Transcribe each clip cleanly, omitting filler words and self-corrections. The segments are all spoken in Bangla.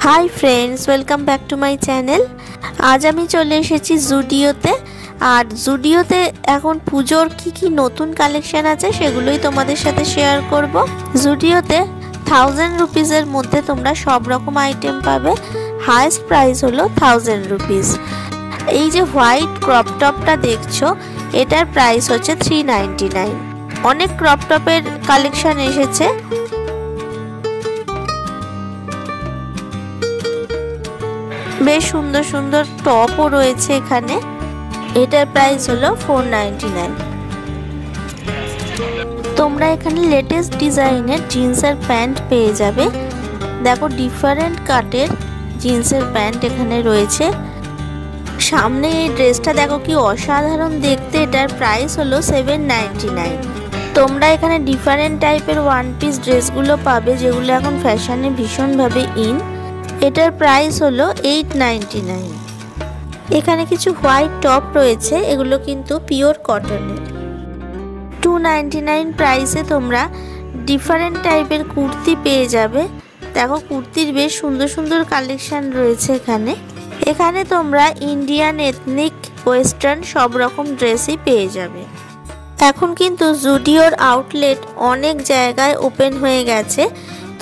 High friends welcome back to my channel. आज आमी चले एसेछि जुडियोते और जुडियोते एखन पुजोर की नतून कालेक्शन आछे सेगुलोई तोमादेर साथे शेयर करब। जुडियोते 1000 रुपिजर मध्य तोमरा सब रकम आइटेम पाबे। Highest price hello 1000 rupees. এই যে হোয়াইট ক্রপ টপটা দেখছো এটার প্রাইস হচ্ছে 399। অনেক ক্রপ টপের কালেকশন এসেছে। বেশ সুন্দর সুন্দর টপও রয়েছে এখানে। এটার প্রাইস হলো 499। তোমরা এখানে লেটেস্ট ডিজাইনের জিন্সের প্যান্ট পেয়ে যাবে। দেখো ডিফারেন্ট কাটের জিন্সের প্যান্ট এখানে রয়েছে। সামনে এই ড্রেসটা দেখো কি অসাধারণ দেখতে। এটার প্রাইস হলো 799। তোমরা এখানে ডিফারেন্ট টাইপের ওয়ান পিস ড্রেসগুলো পাবে যেগুলো এখন ফ্যাশনে ভীষণভাবে ইন। এটার প্রাইস হলো 899। এখানে কিছু হোয়াইট টপ রয়েছে, এগুলো কিন্তু পিওর কটনের। 299 প্রাইসে তোমরা ডিফারেন্ট টাইপের কুর্তি পেয়ে যাবে। দেখো কুর্তির বেশ সুন্দর সুন্দর কালেকশন রয়েছে এখানে। এখানে তোমরা ইন্ডিয়ান এথনিক ওয়েস্টার্ন সব রকম ড্রেসই পেয়ে যাবে। এখন কিন্তু জুডিওর আউটলেট অনেক জায়গায় ওপেন হয়ে গেছে।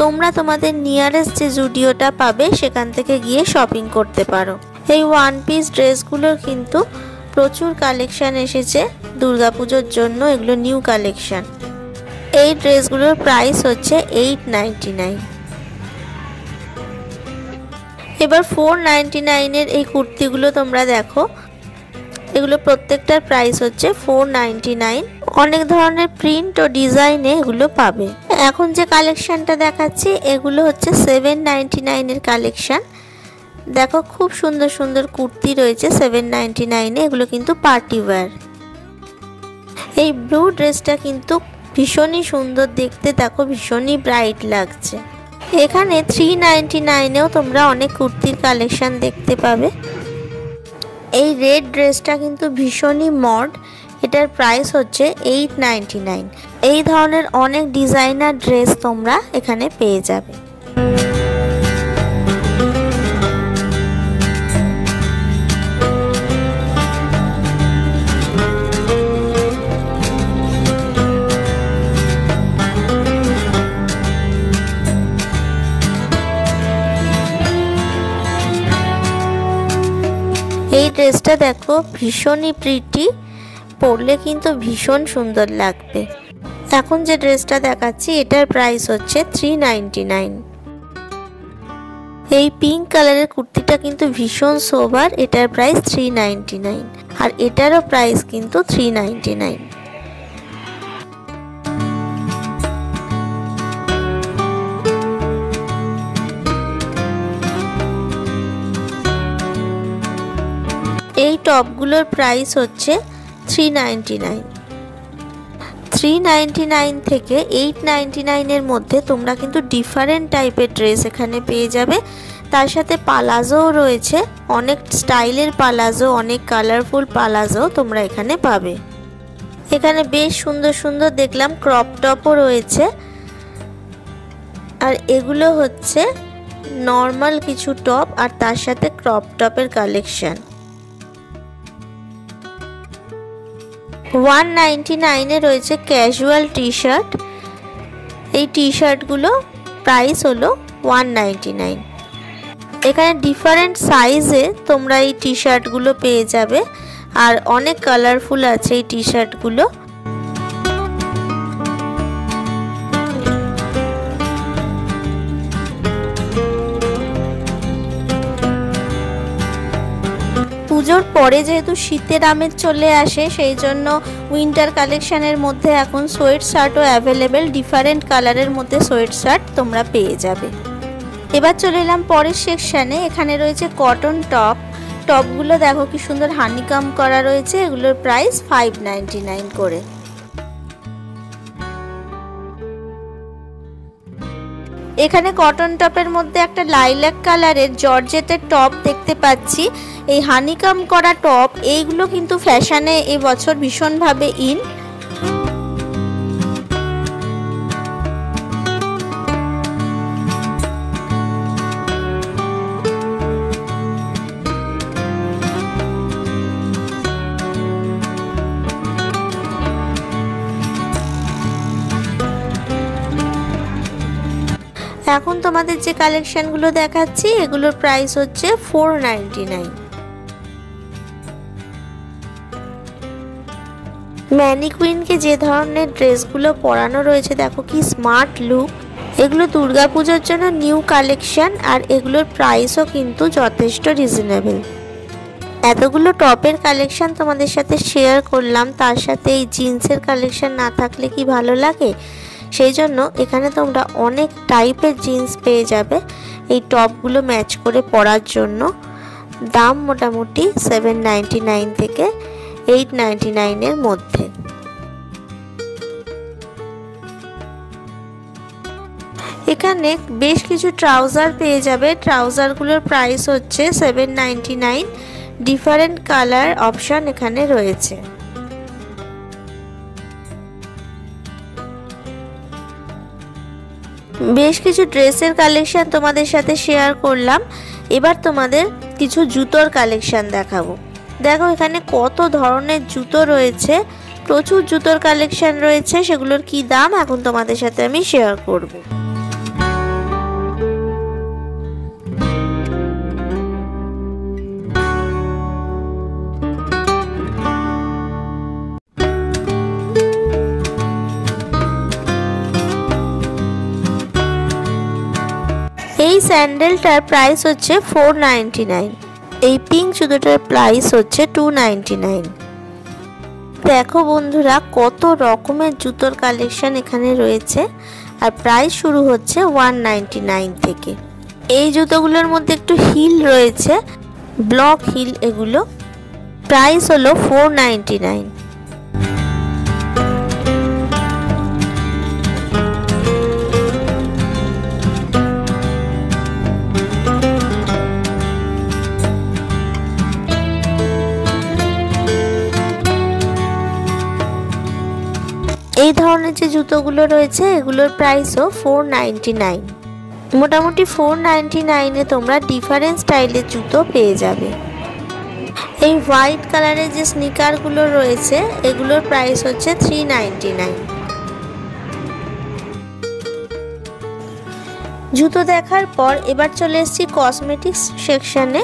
তোমরা তোমাদের নিয়ারেস্ট যে জুডিওটা পাবে সেখান থেকে গিয়ে শপিং করতে পারো। এই ওয়ান পিস ড্রেসগুলোর কিন্তু প্রচুর কালেকশন এসেছে দুর্গাপুজোর জন্য, এগুলো নিউ কালেকশন। এই ড্রেসগুলোর প্রাইস হচ্ছে 899। এবার 499 এর এই কুর্তিগুলো তোমরা দেখো, এগুলো প্রত্যেকটার প্রাইস হচ্ছে 499। অনেক ধরনের প্রিন্ট ও ডিজাইনে এগুলো পাবে। এখন যে কালেকশনটা দেখাচ্ছি এগুলো হচ্ছে 799 এর কালেকশন। দেখো খুব সুন্দর সুন্দর কুর্তি রয়েছে 799 এ। এগুলো কিন্তু পার্টি ওয়্যার। এই ব্লু ড্রেসটা কিন্তু ভীষণই সুন্দর দেখতে, দেখো ভীষণই ব্রাইট লাগছে। এখানে 399 এও তোমরা অনেক কুর্তির কালেকশন দেখতে পাবে। এই রেড ড্রেসটা কিন্তু ভীষণই মড। এটার প্রাইস হচ্ছে 899। এই ধরনের অনেক ডিজাইনার ড্রেস তোমরা এখানে পেয়ে যাবে। এই ড্রেসটা দেখো ভীষণই প্রিটি, পরলে কিন্তু ভীষণ সুন্দর লাগবে। এখন যে ড্রেসটা দেখাচ্ছি এটার প্রাইস হচ্ছে 399। এই পিঙ্ক কালারের কুর্তিটা কিন্তু ভীষণ সোবার। এটার প্রাইস 399 আর এটারও প্রাইস কিন্তু 399। এই টপগুলোর প্রাইস হচ্ছে 399। 399 থেকে 899 এর মধ্যে তোমরা কিন্তু ডিফারেন্ট টাইপের ড্রেস এখানে পেয়ে যাবে। তার সাথে পালাজোও রয়েছে, অনেক স্টাইলের পালাজো, অনেক কালারফুল পালাজো তোমরা এখানে পাবে। এখানে বেশ সুন্দর সুন্দর দেখলাম ক্রপ টপও রয়েছে। আর এগুলো হচ্ছে নর্মাল কিছু টপ আর তার সাথে ক্রপ টপের কালেকশন। 199 এ রয়েছে ক্যাজুয়াল টি শার্ট। এই টি শার্টগুলো প্রাইস হলো 199। এখানে ডিফারেন্ট সাইজে তোমরা এই টি শার্টগুলো পেয়ে যাবে আর অনেক কালারফুল আছে এই টি শার্টগুলো। পুজোর পরে যেহেতু শীতের আমেজ চলে আসে সেই জন্য উইন্টার কালেকশনের মধ্যে এখন সোয়েট শার্টও অ্যাভেলেবেল। ডিফারেন্ট কালারের মধ্যে সোয়েট শার্ট তোমরা পেয়ে যাবে। এবার চলে এলাম পরের সেকশানে। এখানে রয়েছে কটন টপ। টপগুলো দেখো কি সুন্দর হানিকাম করা রয়েছে। এগুলোর প্রাইস 599 করে। এখানে কটন টপের মধ্যে একটা লাইলাক কালারের জর্জেটের টপ দেখতে পাচ্ছি। এই হানিকাম করা টপ এইগুলো কিন্তু ফ্যাশনে এই বছর ভীষণভাবে ইন। এখন তোমাদের যে কালেকশনগুলো দেখাচ্ছি এগুলোর প্রাইস হচ্ছে 499। ম্যানিকুইনকে যে ধরনের ড্রেসগুলো পরানো রয়েছে দেখো কি স্মার্ট লুক। এগুলো দুর্গাপূজার জন্য নিউ কালেকশন আর এগুলোর প্রাইসও কিন্তু যথেষ্ট রিজনেবল। এতগুলো টপের কালেকশন তোমাদের সাথে শেয়ার করলাম, তার সাথে এই জিন্সের কালেকশন না থাকলে কি ভালো লাগে। সেই জন্য এখানে তোমরা অনেক টাইপের জিন্স পেয়ে যাবে এই টপগুলো ম্যাচ করে পরার জন্য। দাম মোটামুটি 799 থেকে 899 এর মধ্যে। এখানে বেশ কিছু ট্রাউজার পেয়ে যাবে। ট্রাউজারগুলোর প্রাইস হচ্ছে 799। ডিফারেন্ট কালার অপশন এখানে রয়েছে। বেশ কিছু ড্রেসের কালেকশন তোমাদের সাথে শেয়ার করলাম। এবার তোমাদের কিছু জুতোর কালেকশন দেখাবো। দেখো এখানে কত ধরনের জুতো রয়েছে, প্রচুর জুতোর কালেকশন রয়েছে। সেগুলোর কি দাম এখন তোমাদের সাথে আমি শেয়ার করব। এই স্যান্ডেলটার প্রাইস হচ্ছে 499। এই পিঙ্ক জুতোটার প্রাইস হচ্ছে 299। দেখো বন্ধুরা কত রকমের জুতোর কালেকশন এখানে রয়েছে আর প্রাইস শুরু হচ্ছে 199 থেকে। এই জুতোগুলোর মধ্যে একটু হিল রয়েছে, ব্লক হিল। এগুলো প্রাইস হলো 499। এই ধরনের যে জুতোগুলো রয়েছে এগুলোর প্রাইসও 499। মোটামুটি 499 এ তোমরা ডিফারেন্ট স্টাইলের জুতো পেয়ে যাবে। এই হোয়াইট কালারের যে স্নিকারগুলো রয়েছে এগুলোর প্রাইস হচ্ছে 399। জুতো দেখার পর এবার চলে এসেছি কসমেটিক্স সেকশনে।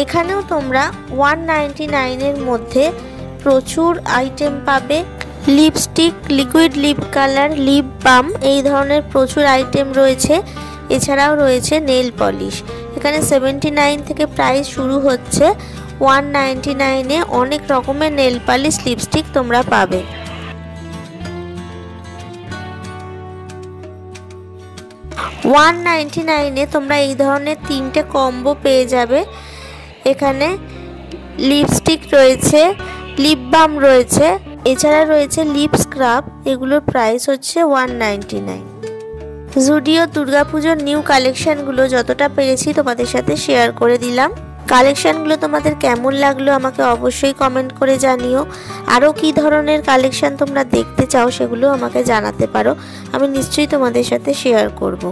এখানেও তোমরা 199 এর মধ্যে প্রচুর আইটেম পাবে। Lipstick, liquid lip colour, lip balm, এই ধরনের প্রচুর আইটেম রয়েছে। এছাড়াও রয়েছে নেল পলিশ। এখানে 79 থেকে প্রাইস শুরু হচ্ছে। 199 এ অনেক রকমের নেল পলিশ, লিপস্টিক তোমরা পাবে। $199 এ তোমরা এই ধরনের 3টে কম্বো পেয়ে যাবে। এখানে লিপস্টিক রয়েছে, লিপ বাম রয়েছে, এছাড়া রয়েছে লিপ স্ক্রাব। এগুলোর প্রাইস হচ্ছে 199। জুডিও দুর্গাপুজোর নিউ কালেকশনগুলো যতটা পেরেছি তোমাদের সাথে শেয়ার করে দিলাম। কালেকশনগুলো তোমাদের কেমন লাগলো আমাকে অবশ্যই কমেন্ট করে জানিও। আরও কী ধরনের কালেকশন তোমরা দেখতে চাও সেগুলো আমাকে জানাতে পারো, আমি নিশ্চয়ই তোমাদের সাথে শেয়ার করব।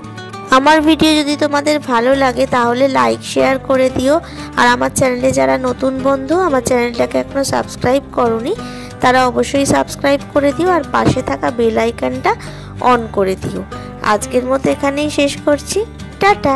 আমার ভিডিও যদি তোমাদের ভালো লাগে তাহলে লাইক শেয়ার করে দিও। আর আমার চ্যানেলে যারা নতুন বন্ধু আমার চ্যানেলটাকে এখনও সাবস্ক্রাইব করোনি তারা অবশ্যই সাবস্ক্রাইব করে দিও আর পাশে থাকা বেল আইকনটা অন করে দিও। আজকের মতো এখানেই শেষ করছি। টাটা।